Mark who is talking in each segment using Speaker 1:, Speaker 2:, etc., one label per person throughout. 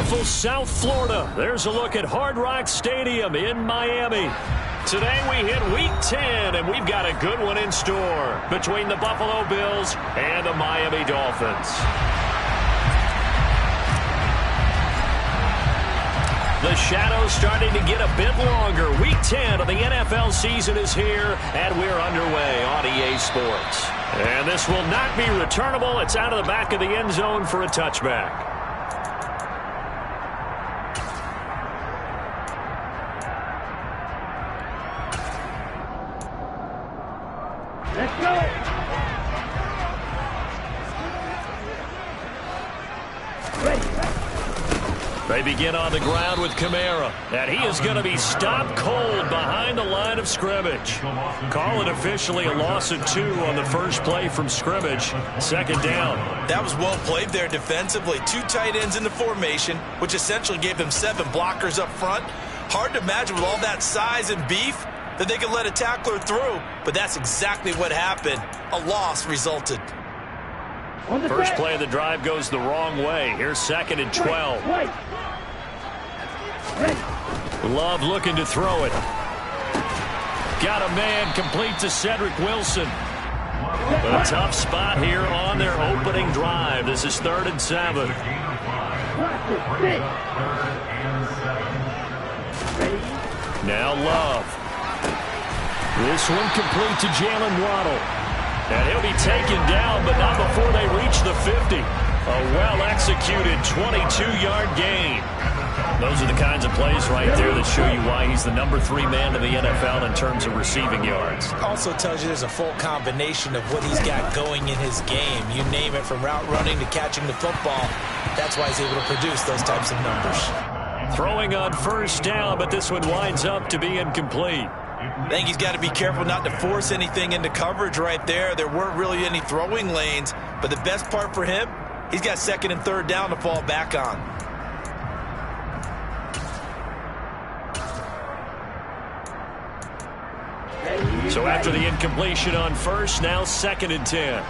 Speaker 1: beautiful South Florida. There's a look at Hard Rock Stadium in Miami. Today we hit Week 10, and we've got a good one in store between the Buffalo Bills and the Miami Dolphins. The shadow's starting to get a bit longer. Week 10 of the NFL season is here, and we're underway on EA Sports. And this will not be returnable. It's out of the back of the end zone for a touchback.
Speaker 2: Let's go!
Speaker 1: They begin on the ground with Kamara, and he is going to be stopped cold behind the line of scrimmage. Call it officially a loss of 2 on the first play from scrimmage. Second down.
Speaker 3: That was well played there defensively. 2 tight ends in the formation, which essentially gave them 7 blockers up front. Hard to imagine with all that size and beef that they could let a tackler through, but that's exactly what happened. A loss resulted.
Speaker 1: First play of the drive goes the wrong way. Here's 2nd and 12. Love looking to throw it. Got a man complete to Cedric Wilson. A tough spot here on their opening drive. This is 3rd and 7. Now Love. This one complete to Jalen Waddle. And he'll be taken down, but not before they reach the 50. A well-executed 22-yard gain. Those are the kinds of plays right there that show you why he's the number 3 man in the NFL in terms of receiving yards.
Speaker 3: Also tells you there's a full combination of what he's got going in his game. You name it, from route running to catching the football. That's why he's able to produce those types of numbers.
Speaker 1: Throwing on first down, but this one winds up to be incomplete.
Speaker 3: I think he's got to be careful not to force anything into coverage right there. There weren't really any throwing lanes, but the best part for him, he's got 2nd and 3rd down to fall back on.
Speaker 1: So after the incompletion on first, now 2nd and 10.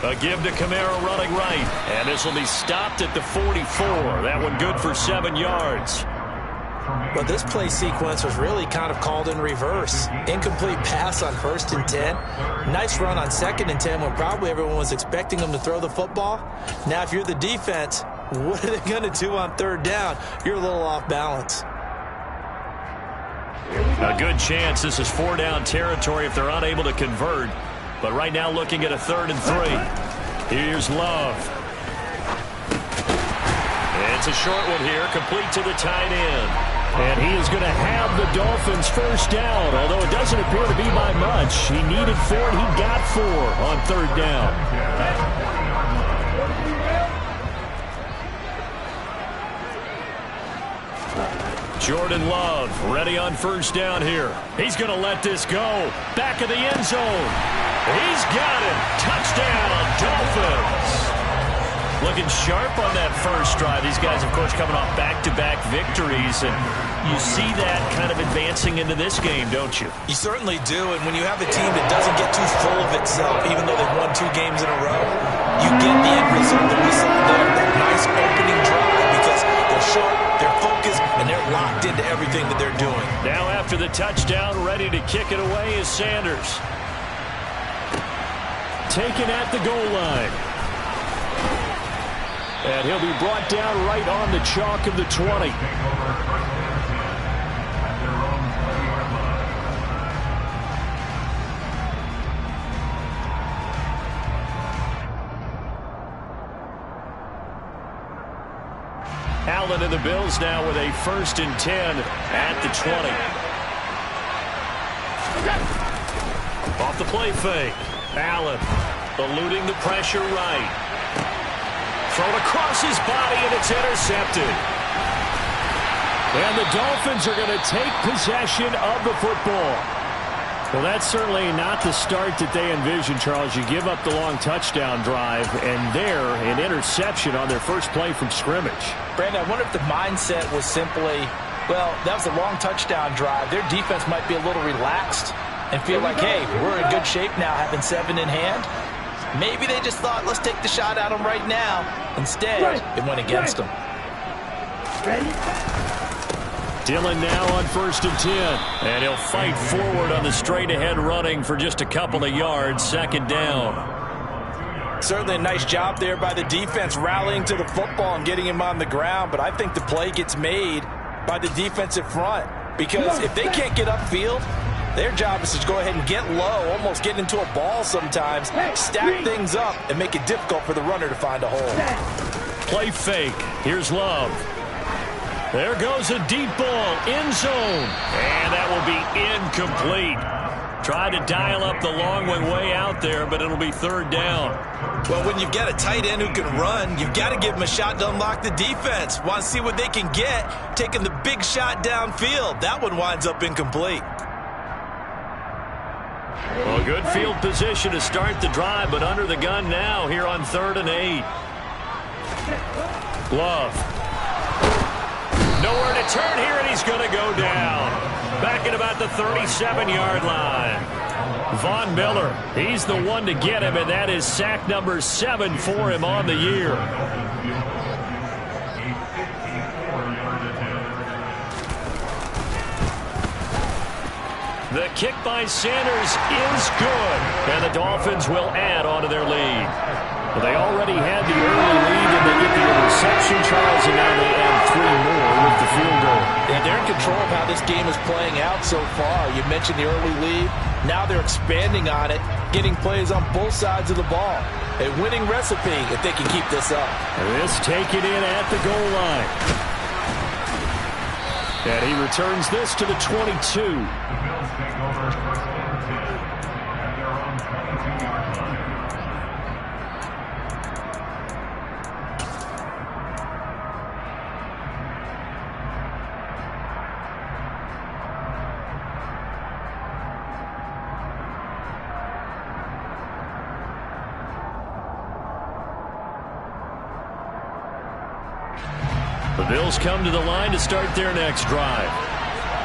Speaker 1: A give to Kamara running right. And this will be stopped at the 44. That one good for 7 yards.
Speaker 3: Well, this play sequence was really kind of called in reverse. Incomplete pass on 1st and 10. Nice run on 2nd and 10 when probably everyone was expecting them to throw the football. Now, if you're the defense, what are they going to do on 3rd down? You're a little off balance.
Speaker 1: A good chance this is 4-down territory if they're unable to convert. But right now looking at a 3rd and 3. Here's Love. It's a short one here, complete to the tight end. And he is going to have the Dolphins first down, although it doesn't appear to be by much. He needed 4, and he got 4 on 3rd down. Jordan Love ready on first down here. He's going to let this go. Back of the end zone. He's got it. Touchdown, Dolphins. Looking sharp on that first drive. These guys, of course, coming off back-to-back victories. And you see that kind of advancing into this game, don't you?
Speaker 3: You certainly do. And when you have a team that doesn't get too full of itself, even though they've won 2 games in a row, you get the end result that we saw there. That nice opening drive because they're sharp, they're focused, and they're locked into everything that they're doing.
Speaker 1: Now after the touchdown, ready to kick it away is Sanders. Taken at the goal line. And he'll be brought down right on the chalk of the 20. Allen and the Bills now with a 1st and 10 at the 20. Off the play fake. Allen eluding the pressure right. Thrown across his body, and it's intercepted. And the Dolphins are going to take possession of the football. Well, that's certainly not the start that they envisioned, Charles. You give up the long touchdown drive, and there, an interception on their first play from scrimmage.
Speaker 3: Brandon, I wonder if the mindset was simply, well, that was a long touchdown drive. Their defense might be a little relaxed. and feel like, hey, we're in good shape now having 7 in hand. Maybe they just thought, let's take the shot at them right now. Instead, it went against them.
Speaker 2: Ready?
Speaker 1: Dillon now on 1st and 10. And he'll fight forward on the straight-ahead running for just a couple of yards. 2nd down.
Speaker 3: Certainly a nice job there by the defense rallying to the football and getting him on the ground. But I think the play gets made by the defensive front. Because if they can't get upfield, their job is to go ahead and get low, almost get into a ball sometimes, stack things up, and make it difficult for the runner to find a hole.
Speaker 1: Play fake. Here's Love. There goes a deep ball, end zone. And that will be incomplete. Tried to dial up the long one way out there, but it'll be 3rd down.
Speaker 3: Well, when you've got a tight end who can run, you've got to give him a shot to unlock the defense. Want to see what they can get, taking the big shot downfield. That one winds up incomplete.
Speaker 1: Well, good field position to start the drive, but under the gun now here on 3rd and 8. Love. Nowhere to turn here, and he's going to go down. Back at about the 37-yard line. Von Miller, he's the one to get him, and that is sack number 7 for him on the year. The kick by Sanders is good, and the Dolphins will add on to their lead. Well, they already had the early lead, and they get the interception, Charles, and now they add 3 more with the field goal.
Speaker 3: Yeah, they're in control of how this game is playing out so far. You mentioned the early lead. Now they're expanding on it, getting plays on both sides of the ball. A winning recipe if they can keep this up.
Speaker 1: This taken in at the goal line. And he returns this to the 22. The Bills come to the line to start their next drive.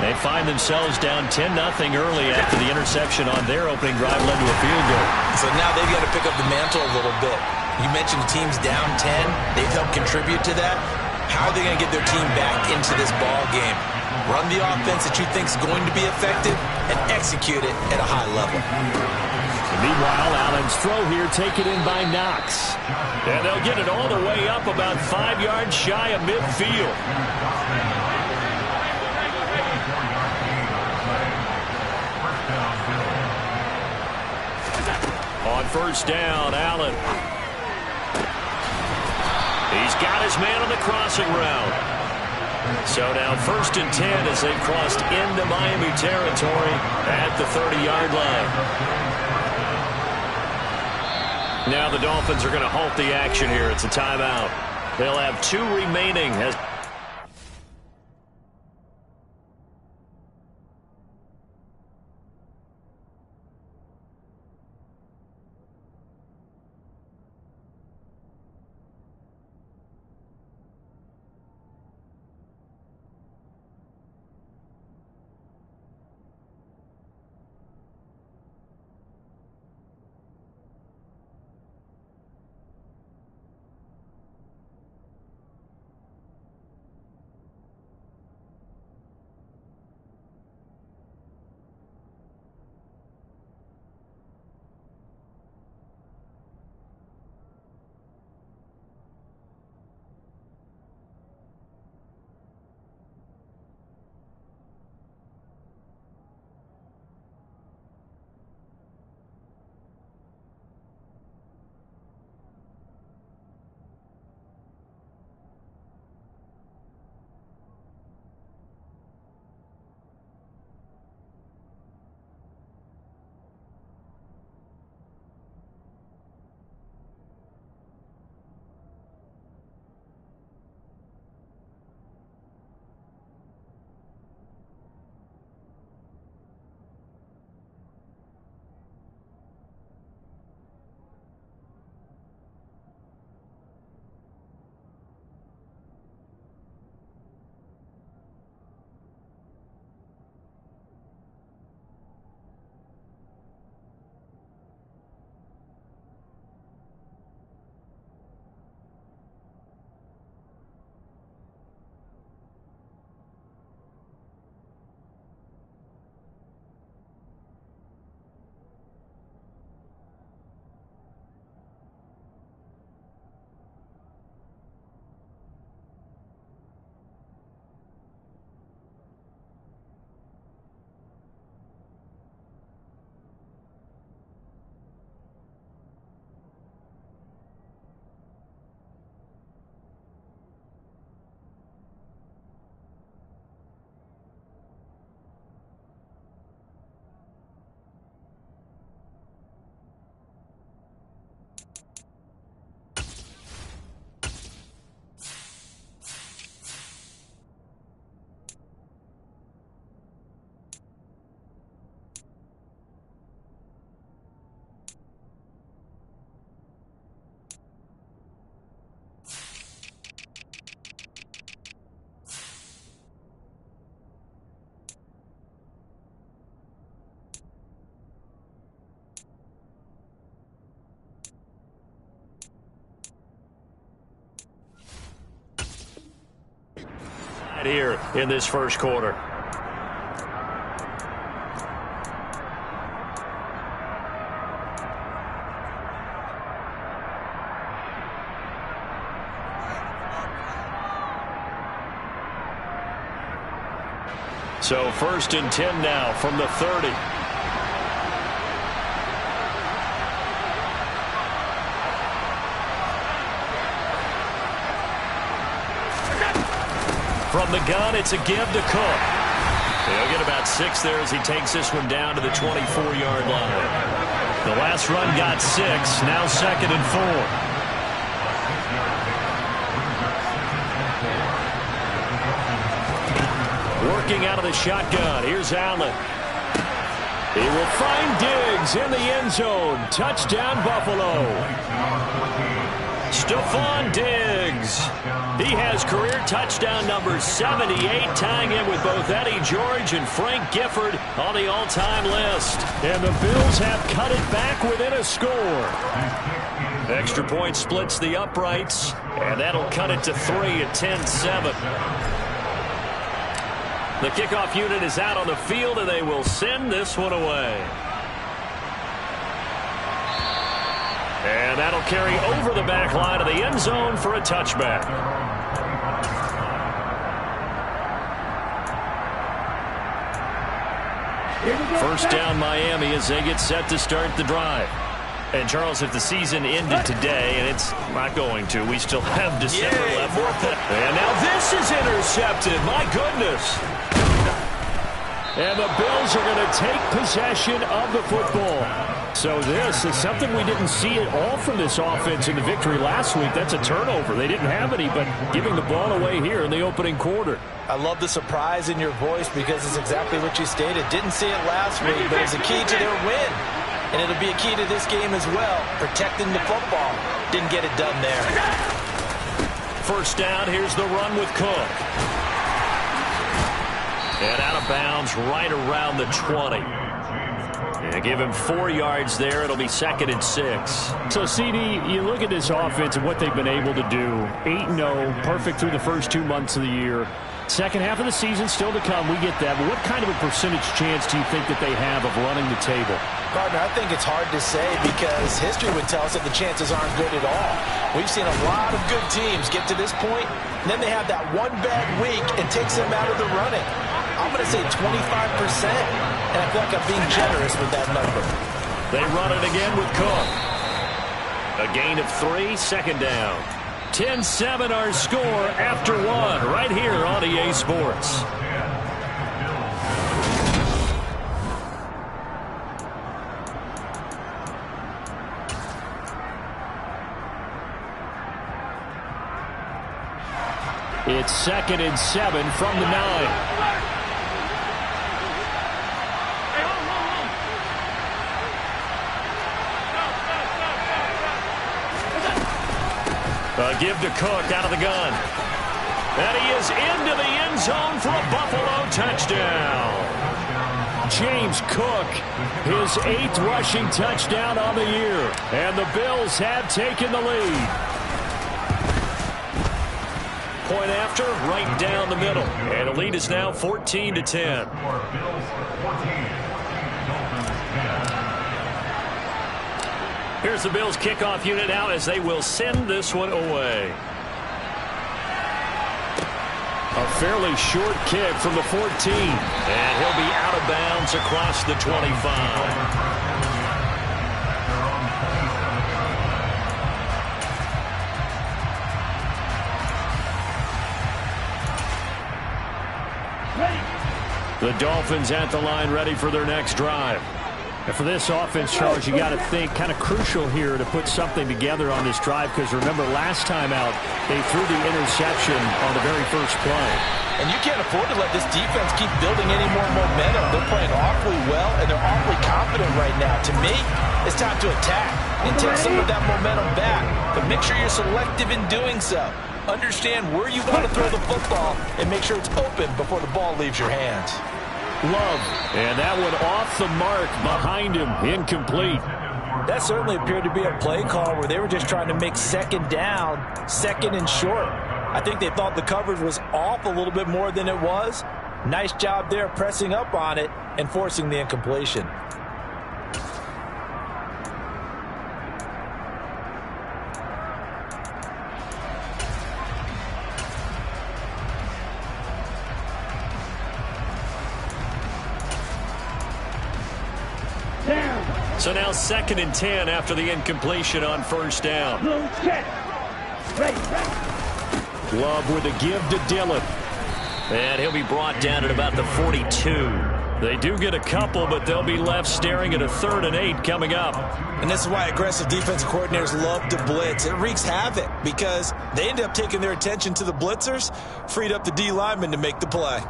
Speaker 1: They find themselves down 10-0 early after the interception on their opening drive led to a field goal.
Speaker 3: So now they've got to pick up the mantle a little bit. You mentioned the team's down 10. They've helped contribute to that. How are they going to get their team back into this ball game? Run the offense that you think is going to be effective and execute it at a high level.
Speaker 1: And meanwhile, Allen's throw here taken in by Knox. And they'll get it all the way up about 5 yards shy of midfield. On 1st down, Allen. He's got his man on the crossing route. So now 1st and 10 as they crossed into Miami territory at the 30-yard line. Now the Dolphins are going to halt the action here. It's a timeout. They'll have 2 remaining. here in this first quarter. So 1st and 10 now from the 30. From the gun, it's a give to Cook. He'll get about 6 there as he takes this one down to the 24-yard line. The last run got 6, now 2nd and 4. Working out of the shotgun. Here's Allen. He will find Diggs in the end zone. Touchdown, Buffalo. Stephon Diggs. He has career touchdown number 78, tying in with both Eddie George and Frank Gifford on the all-time list. And the Bills have cut it back within a score. Extra point splits the uprights, and that'll cut it to 3 at 10-7. The kickoff unit is out on the field, and they will send this one away. And that'll carry over the back line of the end zone for a touchback. First down Miami as they get set to start the drive. And, Charles, if the season ended today, and it's not going to, we still have December left. And now this is intercepted. My goodness. And the Bills are going to take possession of the football. So this is something we didn't see at all from this offense in the victory last week. That's a turnover. They didn't have any, but giving the ball away here in the opening quarter.
Speaker 3: I love the surprise in your voice because it's exactly what you stated. Didn't see it last week, but it's a key to their win. And it'll be a key to this game as well, protecting the football. Didn't get it done there.
Speaker 1: First down, here's the run with Cook. And out of bounds right around the 20. And give him 4 yards there. It'll be 2nd and 6.
Speaker 2: So, CD, you look at this offense and what they've been able to do. 8-0, perfect through the first 2 months of the year. Second half of the season still to come. We get that. But what kind of a percentage chance do you think that they have of running the table?
Speaker 3: Gardner, I think it's hard to say because history would tell us that the chances aren't good at all. We've seen a lot of good teams get to this point, and then they have that one bad week and takes them out of the running. I'm going to say 25%, and I feel like I'm being generous with that number.
Speaker 1: They run it again with Cook. A gain of 3, 2nd down. 10-7 our score after 1 right here on EA Sports.
Speaker 2: It's 2nd and 7 from the 9.
Speaker 1: Give to Cook out of the gun. And he is into the end zone for a Buffalo touchdown.
Speaker 2: James Cook, his 8th rushing touchdown on the year. And the Bills have taken the lead.
Speaker 1: Point after, right down the middle. And the lead is now 14-10. Here's the Bills kickoff unit out as they will send this one away.
Speaker 2: A fairly short kick from the 14.
Speaker 1: And he'll be out of bounds across the 25.
Speaker 2: The Dolphins at the line ready for their next drive. And for this offense, Charles, you got to think kind of crucial here to put something together on this drive because remember last time out they threw the interception on the very first play.
Speaker 3: And you can't afford to let this defense keep building any more momentum. They're playing awfully well and they're awfully confident right now. To me, it's time to attack and take some of that momentum back. But make sure you're selective in doing so. Understand where you want to throw the football and make sure it's open before the ball leaves your hands.
Speaker 2: Love, and that one off the mark behind him, incomplete.
Speaker 3: That certainly appeared to be a play call where they were just trying to make 2nd down, 2nd and short. I think they thought the coverage was off a little bit more than it was. Nice job there pressing up on it and forcing the incompletion.
Speaker 1: So now 2nd and 10 after the incompletion on 1st down. Love with a give to Dillon. And he'll be brought down at about the 42. They do get a couple, but they'll be left staring at a 3rd and 8 coming up.
Speaker 3: And this is why aggressive defensive coordinators love to blitz. It wreaks havoc because they end up taking their attention to the blitzers, freed up the D lineman to make the play.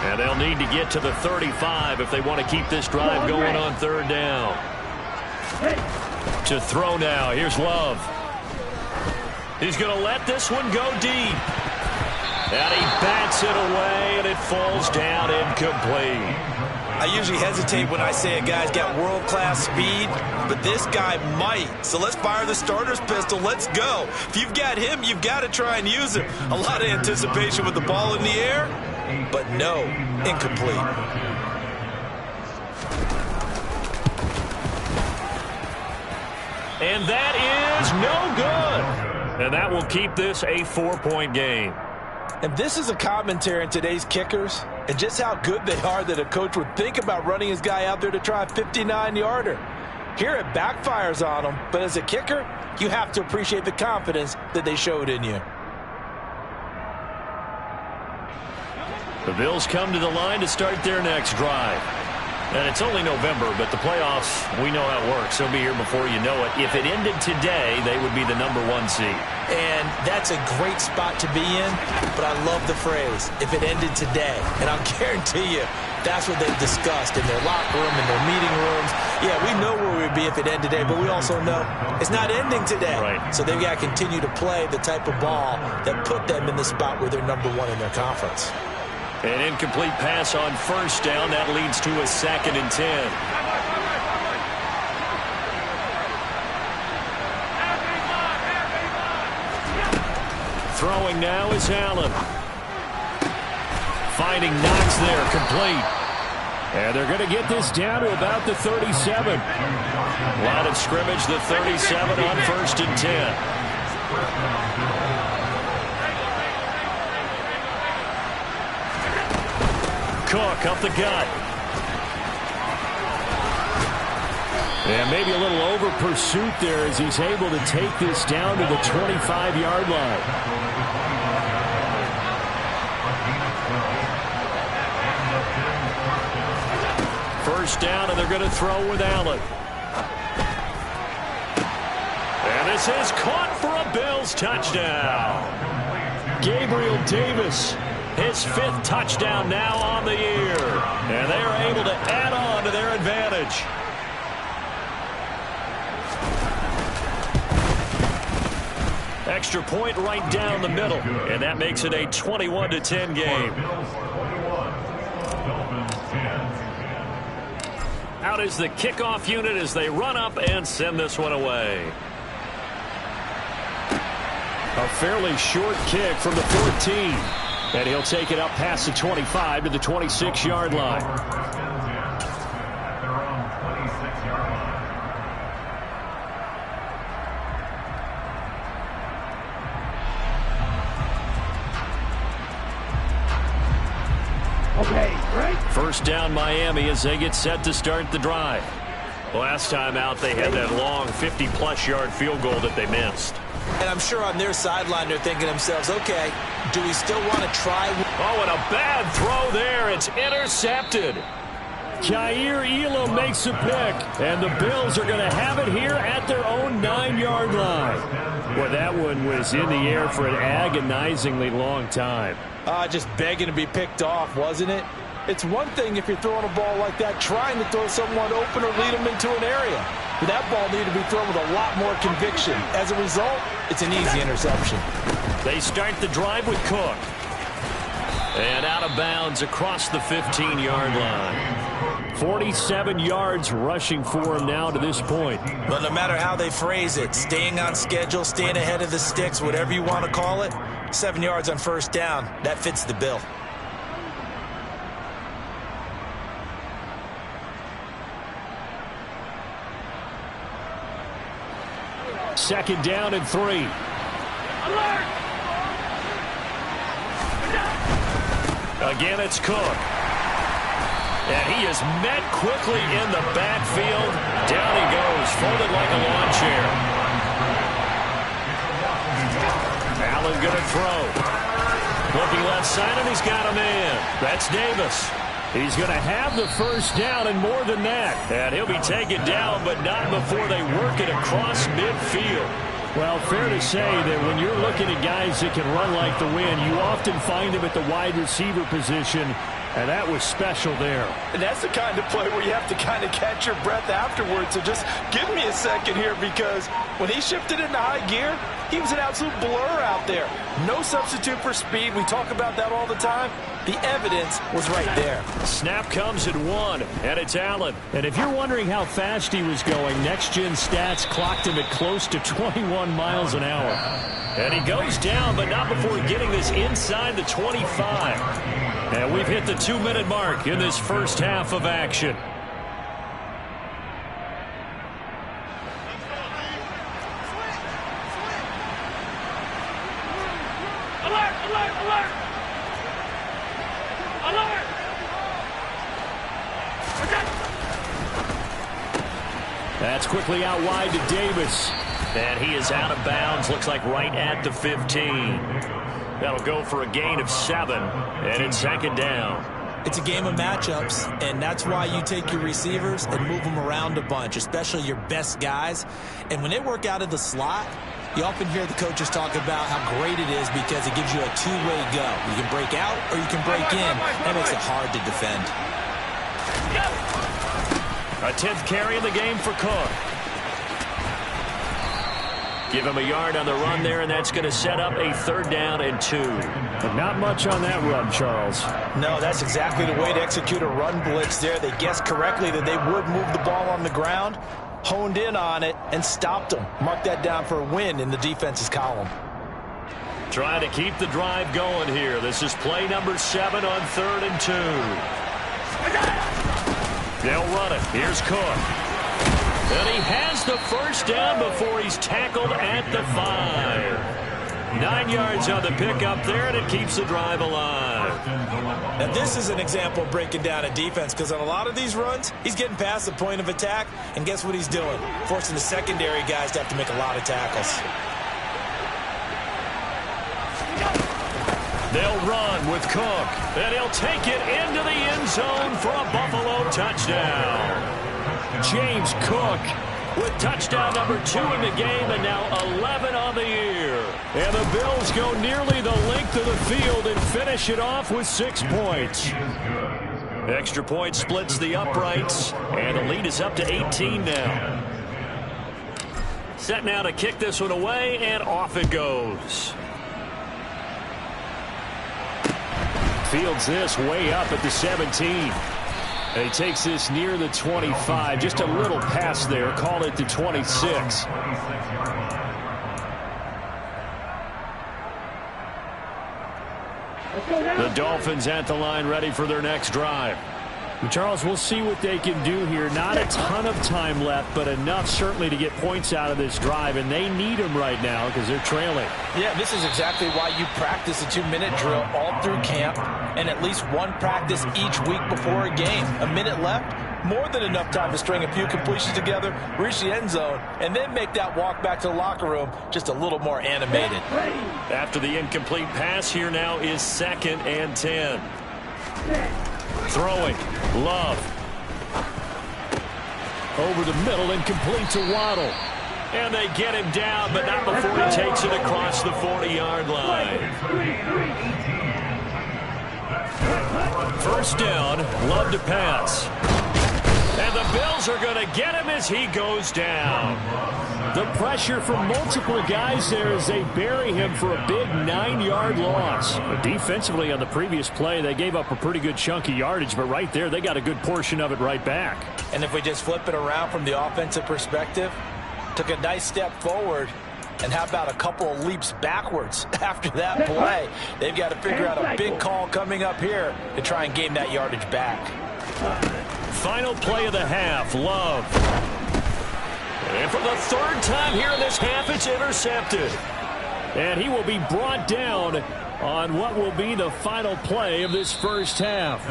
Speaker 1: And they'll need to get to the 35 if they want to keep this drive going on 3rd down. To throw now. Here's Love. He's going to let this one go deep. And he bats it away, and it falls down incomplete.
Speaker 3: I usually hesitate when I say a guy's got world-class speed, but this guy might. So let's fire the starter's pistol. Let's go. If you've got him, you've got to try and use him. A lot of anticipation with the ball in the air, but no, incomplete.
Speaker 1: And that is no good. And that will keep this a 4-point game.
Speaker 3: And this is a commentary on today's kickers and just how good they are that a coach would think about running his guy out there to try a 59-yarder. Here it backfires on him, but as a kicker, you have to appreciate the confidence that they showed in you.
Speaker 1: The Bills come to the line to start their next drive. And it's only November, but the playoffs, we know how it works. They'll be here before you know it. If it ended today, they would be the #1 seed.
Speaker 3: And that's a great spot to be in, but I love the phrase, if it ended today. And I'll guarantee you, that's what they've discussed in their locker room, in their meeting rooms. Yeah, we know where we'd be if it ended today, but we also know it's not ending today.
Speaker 1: Right.
Speaker 3: So they've got to continue to play the type of ball that put them in the spot where they're #1 in their conference.
Speaker 1: An incomplete pass on 1st down. That leads to a 2nd and 10. Throwing now is Allen. Finding Knox there, complete.
Speaker 2: And they're going to get this down to about the 37.
Speaker 1: Line of scrimmage, the 37 on 1st and 10. Cook up the gut.
Speaker 2: And maybe a little over pursuit there as he's able to take this down to the 25-yard line.
Speaker 1: First down, and they're going to throw with Allen. And this is caught for a Bills touchdown. Gabriel Davis. His 5th touchdown now on the year. And they are able to add on to their advantage. Extra point right down the middle. And that makes it a 21-10 game. Out is the kickoff unit as they run up and send this one away.
Speaker 2: A fairly short kick from the 14. And he'll take it up past the 25 to the 26-yard line. First down Miami as they get set to start the drive.
Speaker 1: Last time out, they had that long 50-plus yard field goal that they missed.
Speaker 3: And I'm sure on their sideline they're thinking to themselves, okay, do we still want to try?
Speaker 1: Oh, and a bad throw there. It's intercepted.
Speaker 2: Kaiir Elam makes a pick, and the Bills are going to have it here at their own 9-yard line. Well, that one was in the air for an agonizingly long time.
Speaker 3: Just begging to be picked off, wasn't it? It's one thing if you're throwing a ball like that, trying to throw someone open or lead them into an area. But that ball needed to be thrown with a lot more conviction. As a result, it's an easy interception.
Speaker 1: They start the drive with Cook. And out of bounds across the 15-yard line.
Speaker 2: 47 yards rushing for him now to this point.
Speaker 3: But no matter how they phrase it, staying on schedule, staying ahead of the sticks, whatever you want to call it, 7 yards on first down, that fits the bill.
Speaker 2: Second down and 3.
Speaker 1: Alert! Again, it's Cook. And he is met quickly in the backfield. Down he goes, folded like a lawn chair. Allen going to throw. Looking left side, and he's got a man. That's Davis.
Speaker 2: He's going to have the first down and more than that.
Speaker 1: And he'll be taken down, but not before they work it across midfield.
Speaker 2: Well, fair to say that when you're looking at guys that can run like the wind, you often find them at the wide receiver position, and that was special there.
Speaker 4: And that's the kind of play where you have to kind of catch your breath afterwards. So just give me a second here, because when he shifted into high gear, he was an absolute blur out there. No substitute for speed. We talk about that all the time. The evidence was right there.
Speaker 1: Snap comes at 1, and it's Allen.
Speaker 2: And if you're wondering how fast he was going, next-gen stats clocked him at close to 21 miles an hour.
Speaker 1: And he goes down, but not before getting this inside the 25. And we've hit the 2-minute mark in this first half of action.
Speaker 5: Alert! Alert! Alert! Alert!
Speaker 2: That's quickly out wide to Davis.
Speaker 1: And he is out of bounds, looks like right at the 15. That'll go for a gain of 7, and it's second down.
Speaker 3: It's a game of matchups, and that's why you take your receivers and move them around a bunch, especially your best guys. And when they work out of the slot, you often hear the coaches talk about how great it is because it gives you a two-way go. You can break out or you can break in. That makes it hard to defend.
Speaker 1: A 10th carry in the game for Cook. Give him a yard on the run there, and that's going to set up a 3rd down and 2.
Speaker 2: But not much on that run, Charles.
Speaker 4: No, that's exactly the way to execute a run blitz there. They guessed correctly that they would move the ball on the ground, honed in on it, and stopped them. Mark that down for a win in the defense's column.
Speaker 1: Trying to keep the drive going here. This is play number 7 on 3rd and 2. They'll run it. Here's Cook. And he has the first down before he's tackled at the 5. 9 yards on the pickup there, and it keeps the drive alive.
Speaker 3: Now, this is an example of breaking down a defense, because on a lot of these runs, he's getting past the point of attack, and guess what he's doing? Forcing the secondary guys to have to make a lot of tackles.
Speaker 1: They'll run with Cook, and he'll take it into the end zone for a Buffalo touchdown. James Cook with touchdown number 2 in the game, and now 11 on the year. And the Bills go nearly the length of the field and finish it off with 6 points. Extra point splits the uprights, and the lead is up to 18 now. Set now to kick this one away, and off it goes.
Speaker 2: Fields this way up at the 17. And he takes this near the 25. Just a little pass there. Call it the 26.
Speaker 1: The Dolphins at the line, ready for their next drive.
Speaker 2: Charles, we'll see what they can do here. Not a ton of time left, but enough certainly to get points out of this drive, and they need them right now because they're trailing.
Speaker 4: Yeah, this is exactly why you practice a 2-minute drill all through camp and at least one practice each week before a game. A minute left, more than enough time to string a few completions together, reach the end zone, and then make that walk back to the locker room just a little more animated.
Speaker 1: After the incomplete pass, here now is 2nd and 10. Throwing, Love.
Speaker 2: Over the middle and complete to Waddle.
Speaker 1: And they get him down, but not before he takes it across the 40-yard line. First down, Love to pass. And the Bills are going to get him as he goes down.
Speaker 2: The pressure from multiple guys there as they bury him for a big 9-yard loss. But defensively on the previous play, they gave up a pretty good chunk of yardage, but right there, they got a good portion of it right back.
Speaker 3: And if we just flip it around from the offensive perspective, took a nice step forward, and how about a couple of leaps backwards after that play? They've got to figure out a big call coming up here to try and gain that yardage back.
Speaker 1: Final play of the half, Love. And for the third time here in this half, it's intercepted.
Speaker 2: And he will be brought down on what will be the final play of this first half.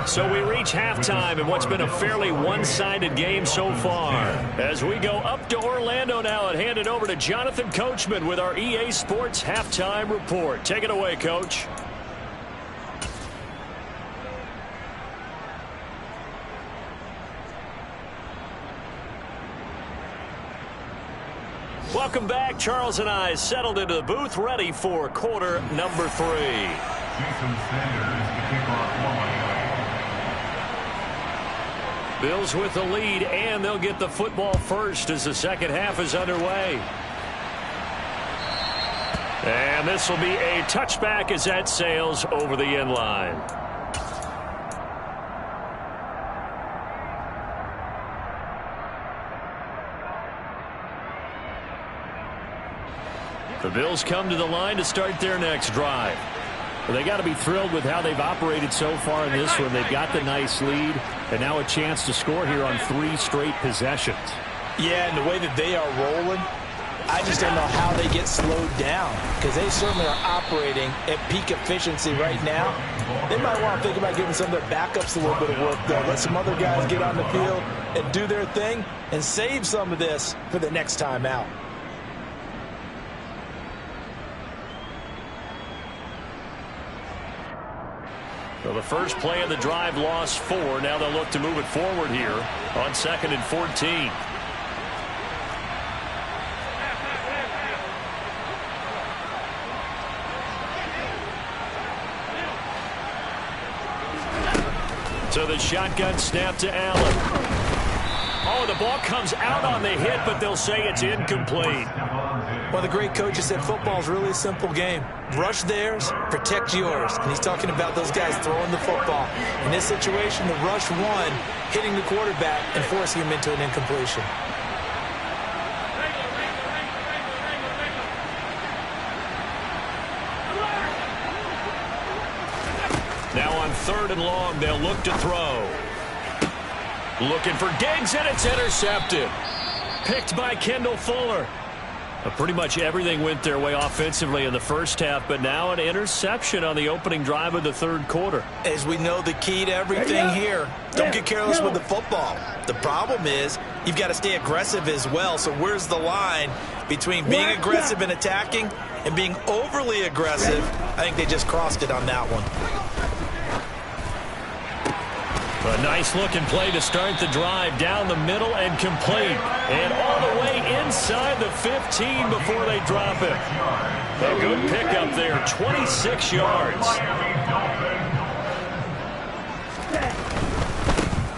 Speaker 1: So we reach halftime in what's been a fairly one-sided game so far. As we go up to Orlando now and hand it over to Jonathan Coachman with our EA Sports Halftime Report. Take it away, Coach. Welcome back. Charles and I settled into the booth, ready for quarter number 3. Bills with the lead, and they'll get the football first as the second half is underway. And this will be a touchback as that sails over the end line. The Bills come to the line to start their next drive.
Speaker 2: Well, they got to be thrilled with how they've operated so far in this one. They've got the nice lead, and now a chance to score here on 3 straight possessions.
Speaker 3: Yeah, and the way that they are rolling, I just don't know how they get slowed down, because they certainly are operating at peak efficiency right now. They might want to think about giving some of their backups a little bit of work, though. Let some other guys get on the field and do their thing and save some of this for the next time out.
Speaker 1: So the first play of the drive lost 4. Now they'll look to move it forward here on 2nd and 14. So the shotgun snap to Allen. Oh, the ball comes out on the hit, but they'll say it's incomplete.
Speaker 3: One of the great coaches said football is really a simple game. Rush theirs, protect yours. And he's talking about those guys throwing the football. In this situation, the rush one, hitting the quarterback and forcing him into an incompletion.
Speaker 1: Now on 3rd and long, they'll look to throw. Looking for Diggs, and it's intercepted. Picked by Kendall Fuller. Pretty much everything went their way offensively in the first half, but now an interception on the opening drive of the 3rd quarter.
Speaker 3: As we know, the key to everything here, don't get careless with the football. The problem is you've got to stay aggressive as well. So where's the line between being aggressive and attacking and being overly aggressive? I think they just crossed it on that one.
Speaker 1: A nice-looking play to start the drive down the middle and complete. And all the way inside the 15 before they drop it. A good pickup there, 26 yards.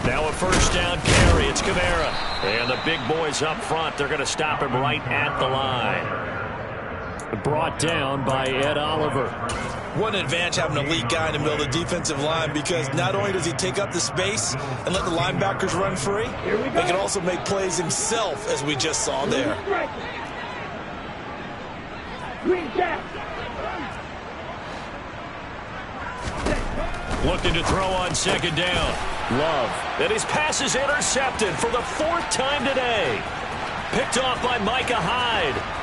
Speaker 1: Now a first down carry. It's Kamara. And the big boys up front, they're going to stop him right at the line.
Speaker 2: Brought down by Ed Oliver.
Speaker 3: What an advantage having an elite guy in the middle of the defensive line, because not only does he take up the space and let the linebackers run free, he can also make plays himself, as we just saw there.
Speaker 1: Looking to throw on 2nd down. Love. And his pass is intercepted for the 4th time today. Picked off by Micah Hyde.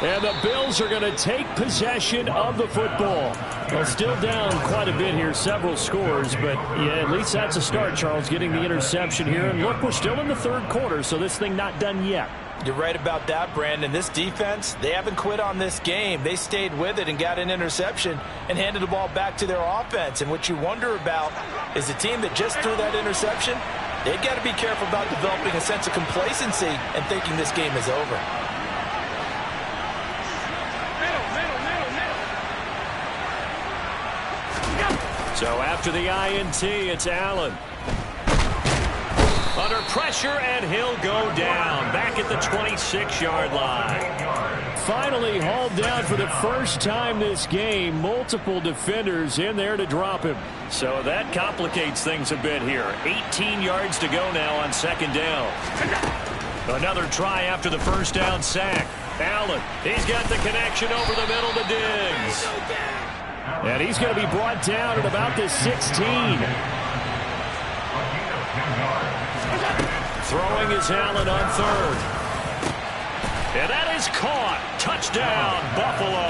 Speaker 2: And the Bills are going to take possession of the football. Well, still down quite a bit here, several scores, but yeah, at least that's a start, Charles, getting the interception here. And look, we're still in the 3rd quarter, so this thing not done yet.
Speaker 3: You're right about that, Brandon. This defense, they haven't quit on this game. They stayed with it and got an interception and handed the ball back to their offense. And what you wonder about is the team that just threw that interception, they've got to be careful about developing a sense of complacency and thinking this game is over.
Speaker 2: So after the INT, it's Allen. Under pressure, and he'll go down. Back at the 26-yard line. Finally hauled down for the first time this game. Multiple defenders in there to drop him. So that complicates things a bit here. 18 yards to go now on second down. Another try after the first down sack. Allen, he's got the connection over the middle to Diggs. And he's going to be brought down at about the 16. Throwing is Allen on third. And that is caught. Touchdown, Buffalo.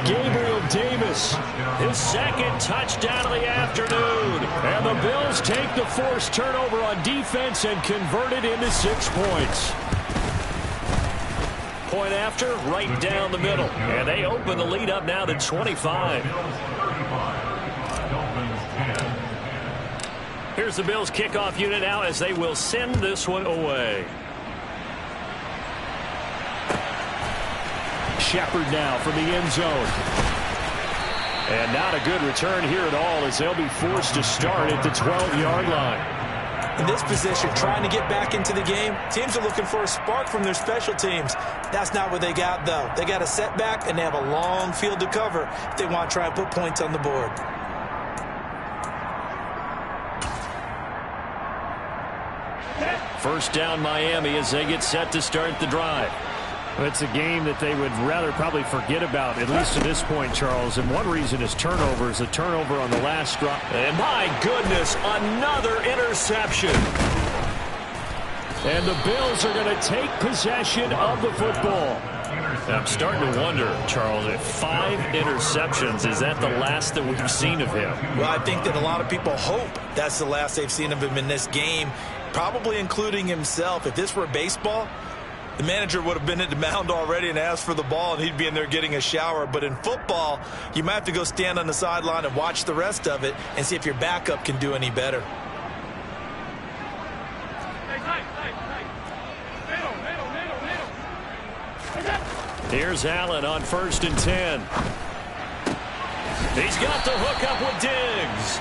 Speaker 2: Gabriel Davis, his second touchdown of the afternoon. And the Bills take the forced turnover on defense and convert it into 6 points. Point after, right down the middle. And they open the lead up now to 25. Here's the Bills kickoff unit now as they will send this one away. Shepard now from the end zone. And not a good return here at all as they'll be forced to start at the 12-yard line.
Speaker 3: In this position, trying to get back into the game, teams are looking for a spark from their special teams. That's not what they got, though. They got a setback, and they have a long field to cover if they want to try and put points on the board.
Speaker 2: First down Miami as they get set to start the drive.
Speaker 1: It's a game that they would rather probably forget about, at least to this point, Charles. And one reason is turnovers. A turnover on the last drive.
Speaker 2: And my goodness, another interception.
Speaker 1: And the Bills are going to take possession of the football.
Speaker 2: I'm starting to wonder, Charles, if 5 interceptions, is that the last that we've seen of him?
Speaker 3: Well, I think that a lot of people hope that's the last they've seen of him in this game, probably including himself. If this were baseball, the manager would have been at the mound already and asked for the ball, and he'd be in there getting a shower. But in football, you might have to go stand on the sideline and watch the rest of it and see if your backup can do any better.
Speaker 2: Here's Allen on 1st and 10. He's got the hook up with Diggs.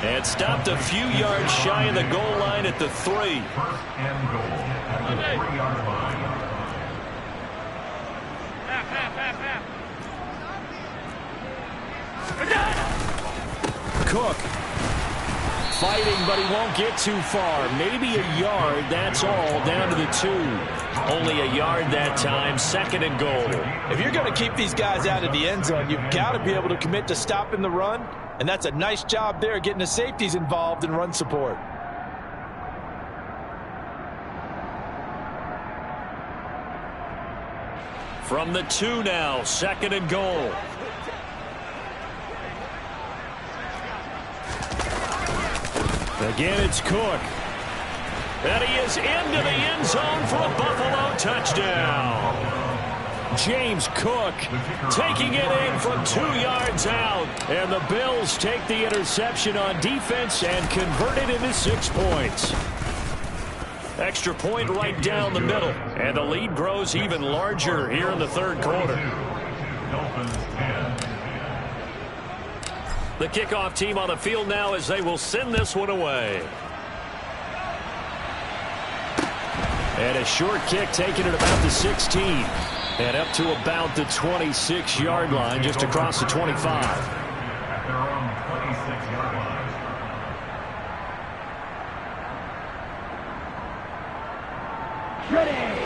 Speaker 2: And stopped a few yards shy of the goal line at the 3.
Speaker 1: Cook fighting, but he won't get too far. Maybe a yard, that's all, down to the 2.
Speaker 2: Only a yard that time, 2nd and goal.
Speaker 3: If you're going to keep these guys out of the end zone, you've got to be able to commit to stopping the run, and that's a nice job there getting the safeties involved in run support.
Speaker 2: From the 2 now, 2nd and goal.
Speaker 1: Again, it's Cook.
Speaker 2: And he is into the end zone for a Buffalo touchdown.
Speaker 1: James Cook
Speaker 2: Taking it in from 2 yards out.
Speaker 1: and the Bills take the interception on defense and convert it into 6 points.
Speaker 2: Extra point right down the middle. And the lead grows even larger here in the 3rd quarter. The kickoff team on the field now as they will send this one away.
Speaker 1: And a short kick taken at about the 16. And up to about the 26-yard line, just across the 25.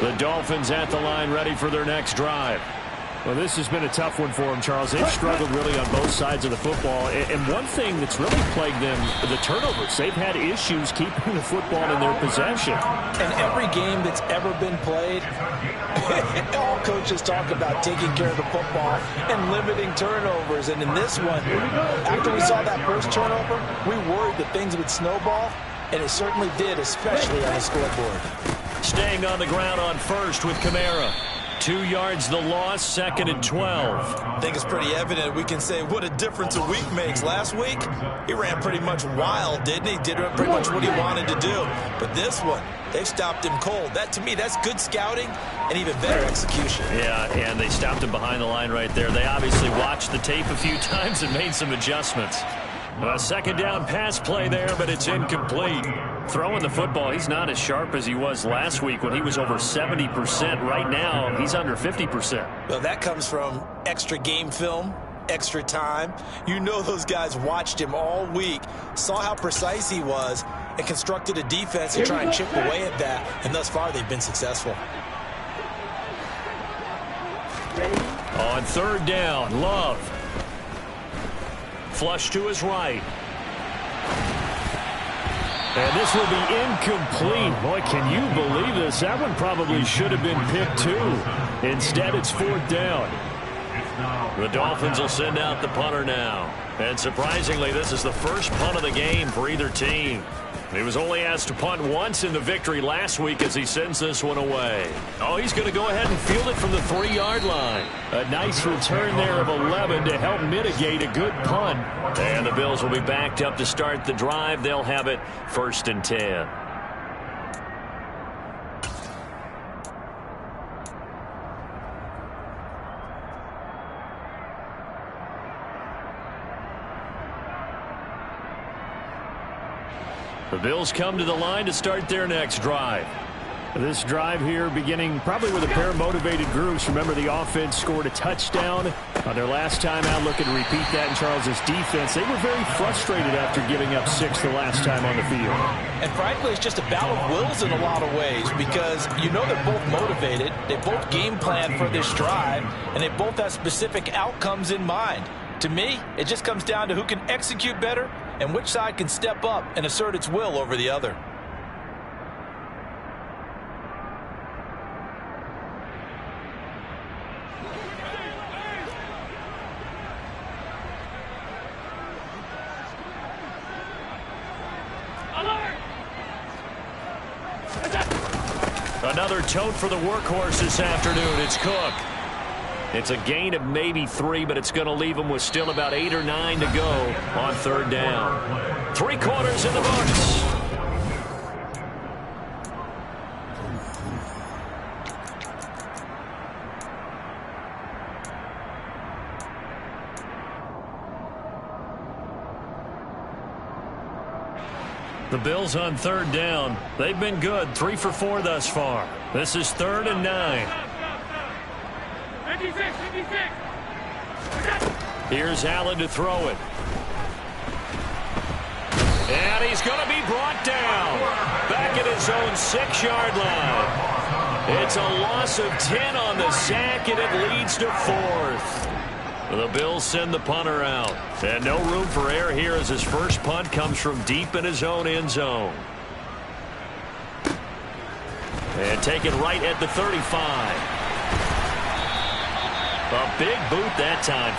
Speaker 1: The Dolphins at the line, ready for their next drive.
Speaker 2: Well, this has been a tough one for them, Charles. They've struggled really on both sides of the football. And one thing that's really plagued them, the turnovers. They've had issues keeping the football in their possession.
Speaker 3: And every game that's ever been played, all coaches talk about taking care of the football and limiting turnovers. And in this one, after we saw that first turnover, we worried that things would snowball, and it certainly did, especially on the scoreboard.
Speaker 2: Staying on the ground on 1st with Kamara.
Speaker 1: 2 yards the loss, 2nd and 12.
Speaker 3: I think it's pretty evident we can say what a difference a week makes. Last week, he ran pretty much wild, didn't he? Did pretty much what he wanted to do. But this one, they stopped him cold. That, to me, that's good scouting and even better execution.
Speaker 1: Yeah, and they stopped him behind the line right there. They obviously watched the tape a few times and made some adjustments. A second down pass play there, but it's incomplete. Throwing the football, he's not as sharp as he was last week when he was over 70%. Right now, he's under 50%.
Speaker 3: Well, that comes from extra game film, extra time. You know those guys watched him all week, saw how precise he was, and constructed a defense to try and chip away at that. And thus far, they've been successful.
Speaker 1: On 3rd down, Love. Flush to his right.
Speaker 2: And this will be incomplete. Boy, can you believe this? That one probably should have been picked too. Instead, it's 4th down.
Speaker 1: The Dolphins will send out the punter now. And surprisingly, this is the first punt of the game for either team. He was only asked to punt once in the victory last week as he sends this one away. Oh, he's going to go ahead and field it from the 3-yard line.
Speaker 2: A nice return there of 11 to help mitigate a good punt.
Speaker 1: And the Bills will be backed up to start the drive. They'll have it 1st and 10. The Bills come to the line to start their next drive.
Speaker 2: This drive here beginning probably with a pair of motivated groups. Remember, the offense scored a touchdown on their last time out. Looking to repeat that in Charles's defense. They were very frustrated after giving up 6 the last time on the field.
Speaker 3: And frankly, it's just a battle of wills in a lot of ways because you know they're both motivated. They both game plan for this drive, and they both have specific outcomes in mind. To me, it just comes down to who can execute better and which side can step up and assert its will over the other.
Speaker 1: Another tote for the workhorse this afternoon. It's Cook. It's a gain of maybe 3, but it's going to leave them with still about 8 or 9 to go on 3rd down. 3 quarters in the books. The Bills on 3rd down. They've been good, 3 for 4 thus far. This is 3rd and 9.
Speaker 5: 56, 56.
Speaker 1: Here's Allen to throw it. And he's going to be brought down. Back at his own 6-yard line. It's a loss of 10 on the sack, and it leads to 4th. The Bills send the punter out. And no room for error here as his first punt comes from deep in his own end zone. And taken right at the 35. A big boot that time.